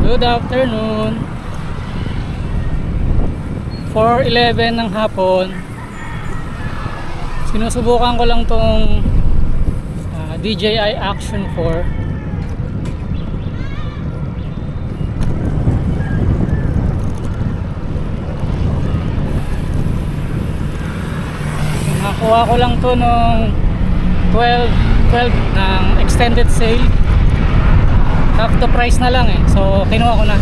Good afternoon. 4:11 ng hapon. Sinusubukan ko lang tong DJI Action 4. Nakuha ko lang to nung 12 ng extended sale. Half the price na lang so kinuha ko na.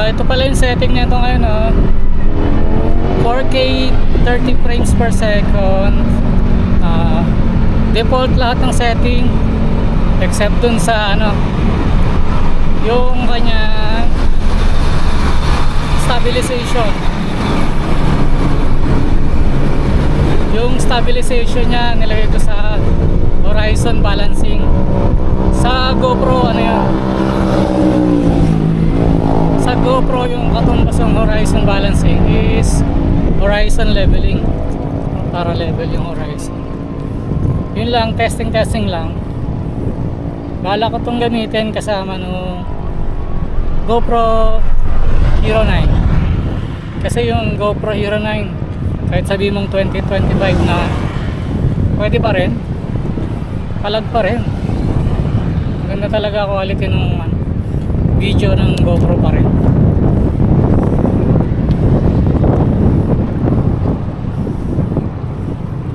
Ito pala yung setting nito ngayon 4K 30 frames per second. Default lahat ng setting except dun sa yung kanya stabilization. Yung stabilization niya nilagay ko sa horizon balancing. Sa GoPro yun, sa GoPro yung katumbas ng horizon balancing is horizon leveling, para level yung horizon. Yun lang, testing lang. Bala ko itong gamitin kasama nung GoPro Hero 9, kasi yung GoPro Hero 9 kahit sabi mong 2025 na, pwede pa rin, palag pa rin. Maganda talaga quality ng video ng GoPro pa rin.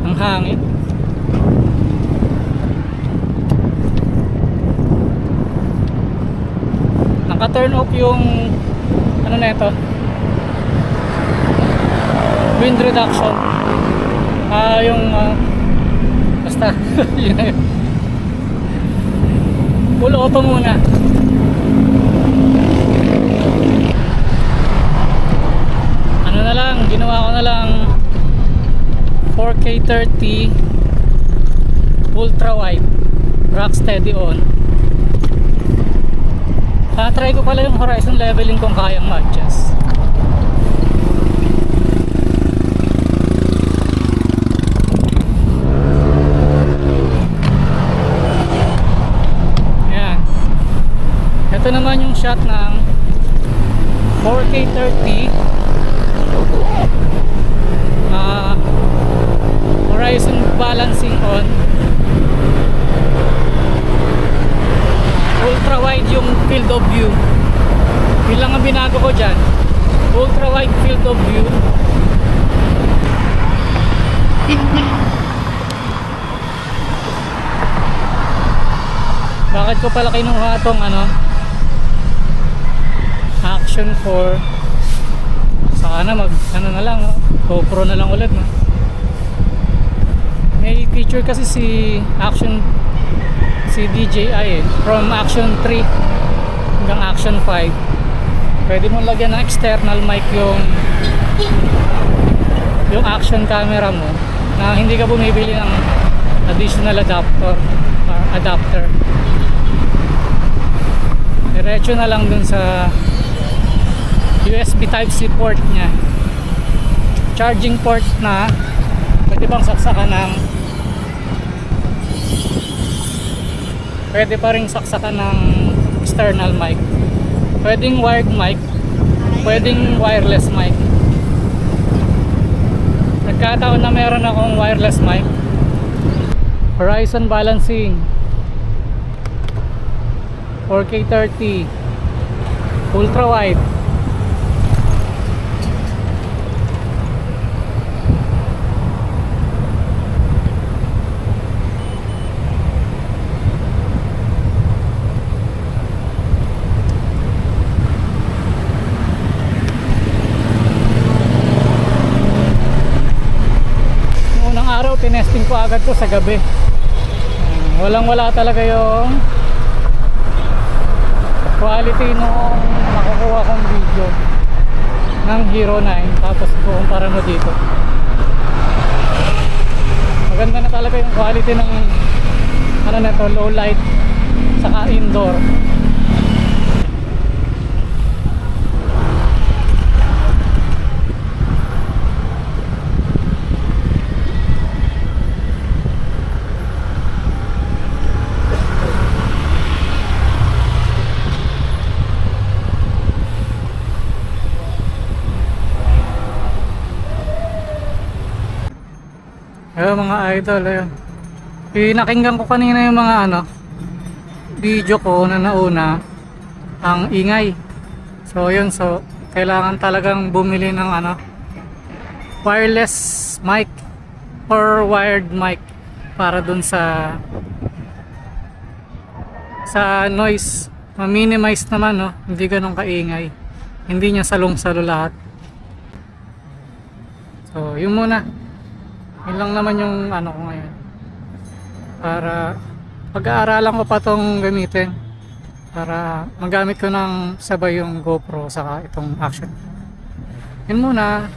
Ang hangin. Naka-turn off yung na ito, wind reduction. Basta yun na yun. Full auto muna. Na lang, ginawa ko na lang 4K 30 ultra wide rock steady on. Try ko pala yung horizon leveling kung kayang ma-adjust. Ayan. Ito naman yung shot ng 4K 30 horizon balancing on. Ultra wide yung field of view. Yun lang ang binago ko dyan, ultra wide field of view. Bakit ko pala kinuha itong Action 4? Saka na na lang GoPro na lang ulit May feature kasi si DJI from Action 3 hanggang Action 5. Pwede mo lagyan ng external mic yung action camera mo, na hindi ka bumibili ng additional adapter. Diretso na lang dun sa USB Type-C port nya. Charging port na. Pwede bang saksakan pwede pa rin saksakan ng external mic. Pwedeng wired mic, pwedeng wireless mic. Nagkataon na meron akong wireless mic. Horizon balancing 4K 30 ultra wide. Tinesting ko agad to sa gabi. Walang wala talaga yung quality nung nakukuha kong video ng Hero 9, tapos kumpara mo dito. Maganda na talaga yung quality ng low light saka indoor. Ayun mga idol, ayun. Pinakinggan ko kanina yung mga video ko na nauna, ang ingay. So yun, so kailangan talagang bumili ng wireless mic or wired mic para dun sa noise, ma-minimize naman, no? Hindi ganun kaingay, hindi niya salong-salo lahat. So yun muna, yun lang naman yung ko ngayon, para pag-aaralan ko pa tong gamitin, para magamit ko ng sabay yung GoPro saka itong action. Yun muna.